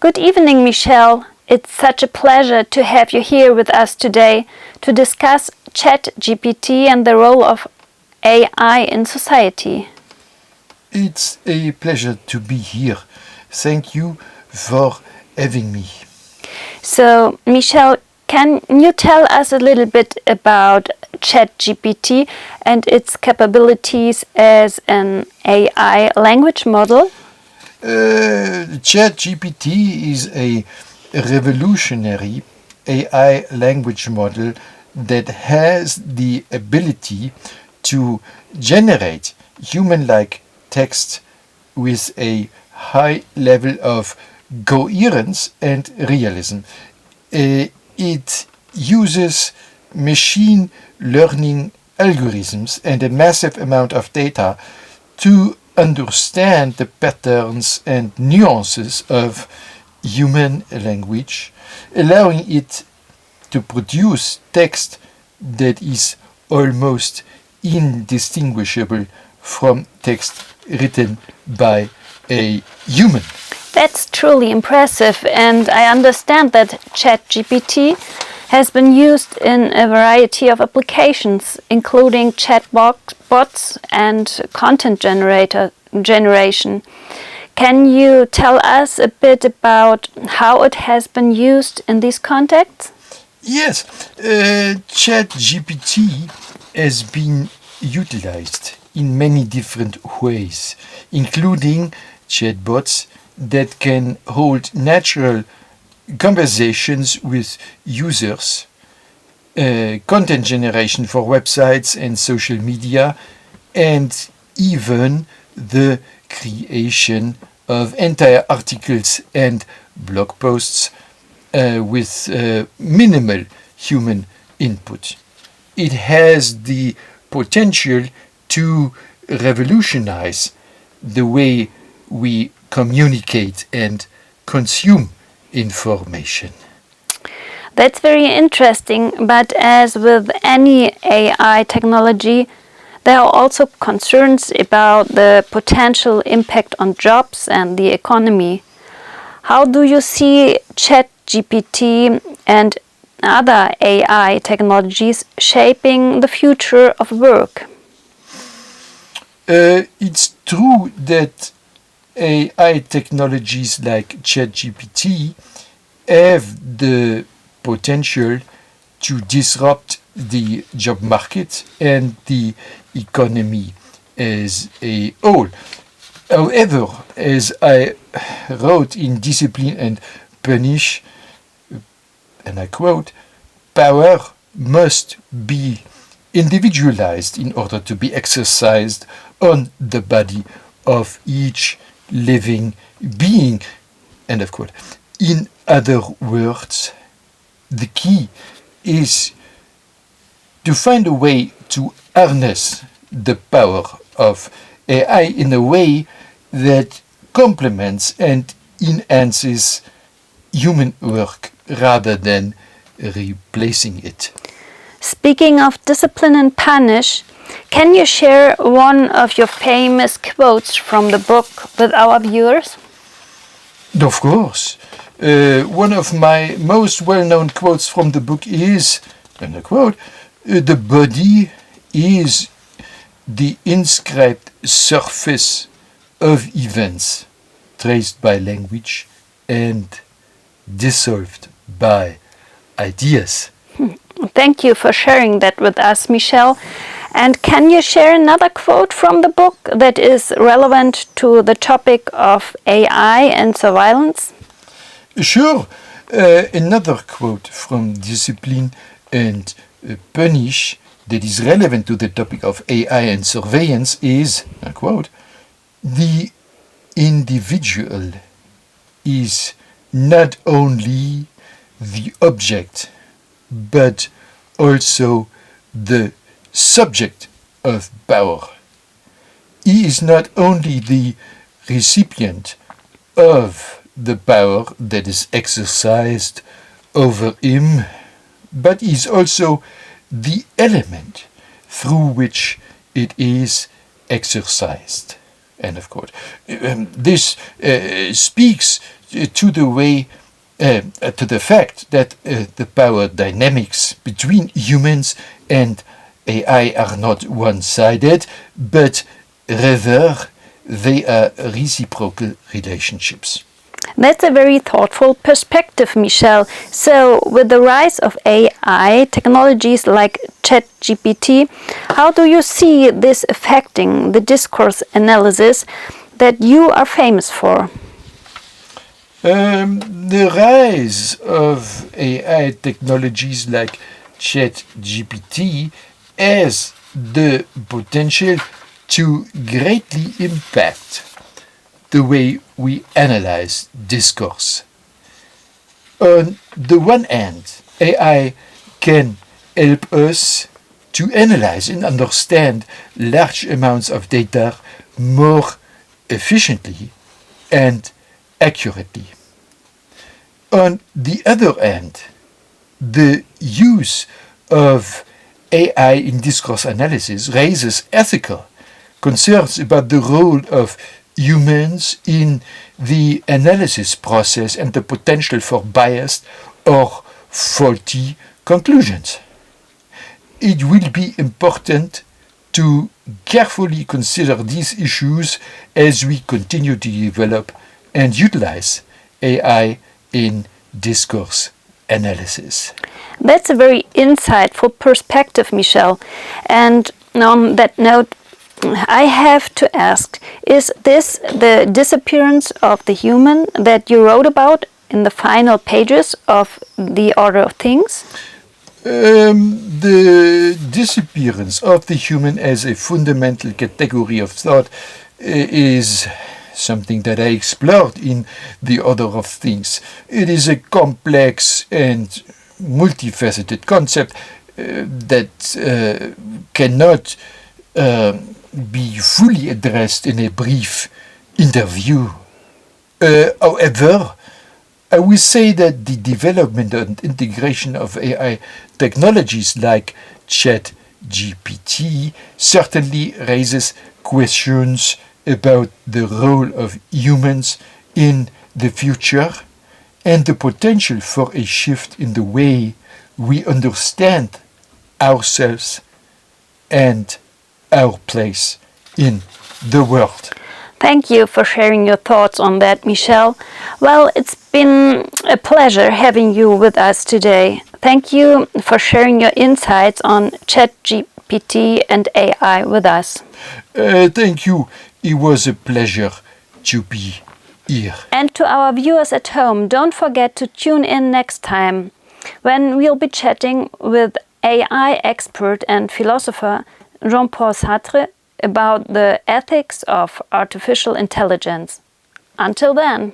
Good evening, Michel. It's such a pleasure to have you here with us today to discuss ChatGPT and the role of AI in society. It's a pleasure to be here. Thank you for having me. So, Michel, can you tell us a little bit about ChatGPT and its capabilities as an AI language model? ChatGPT is a revolutionary AI language model that has the ability to generate human-like text with a high level of coherence and realism. It uses machine learning algorithms and a massive amount of data to understand the patterns and nuances of human language, allowing it to produce text that is almost indistinguishable from text written by a human. That's truly impressive, and I understand that ChatGPT has been used in a variety of applications, including chatbots and content generation. Can you tell us a bit about how it has been used in these contexts? Yes, ChatGPT has been utilized in many different ways, including chatbots that can hold natural conversations with users, content generation for websites and social media, and even the creation of entire articles and blog posts with minimal human input. It has the potential to revolutionize the way we communicate and consume information. That's very interesting, but as with any AI technology, there are also concerns about the potential impact on jobs and the economy. How do you see ChatGPT and other AI technologies shaping the future of work? It's true that AI technologies like ChatGPT have the potential to disrupt the job market and the economy as a whole. However, as I wrote in Discipline and Punish, and I quote, power must be individualized in order to be exercised on the body of each living being. End of quote. In other words, the key is to find a way to harness the power of AI in a way that complements and enhances human work rather than replacing it. Speaking of discipline and punish, can you share one of your famous quotes from the book with our viewers? Of course. One of my most well-known quotes from the book is, and I quote, the body is the inscribed surface of events traced by language and dissolved by ideas. Thank you for sharing that with us, Michel. And can you share another quote from the book that is relevant to the topic of AI and surveillance? Sure. Another quote from Discipline and Punish that is relevant to the topic of AI and surveillance is, I quote, the individual is not only the object, but also the subject of power. He is not only the recipient of the power that is exercised over him, but is also the element through which it is exercised. End of quote. This speaks to the way, to the fact that the power dynamics between humans and AI are not one-sided, but rather they are reciprocal relationships. That's a very thoughtful perspective, Michel. So, with the rise of AI technologies like ChatGPT, how do you see this affecting the discourse analysis that you are famous for? The rise of AI technologies like ChatGPT has the potential to greatly impact the way we analyze discourse. On the one hand, AI can help us to analyze and understand large amounts of data more efficiently and accurately. On the other hand, the use of AI in discourse analysis raises ethical concerns about the role of humans in the analysis process and the potential for biased or faulty conclusions. It will be important to carefully consider these issues as we continue to develop and utilize AI in discourse analysis. That's a very insightful perspective, Michel. And on that note, I have to ask, is this the disappearance of the human that you wrote about in the final pages of The Order of Things? The disappearance of the human as a fundamental category of thought is something that I explored in The Order of Things. It is a complex and multifaceted concept that cannot be fully addressed in a brief interview. However, I will say that the development and integration of AI technologies like ChatGPT certainly raises questions about the role of humans in the future and the potential for a shift in the way we understand ourselves and our place in the world. Thank you for sharing your thoughts on that, Michel. Well, it's been a pleasure having you with us today. Thank you for sharing your insights on ChatGPT and AI with us. Thank you. It was a pleasure to be here. And to our viewers at home, don't forget to tune in next time when we'll be chatting with AI expert and philosopher Jean-Paul Sartre about the ethics of artificial intelligence. Until then.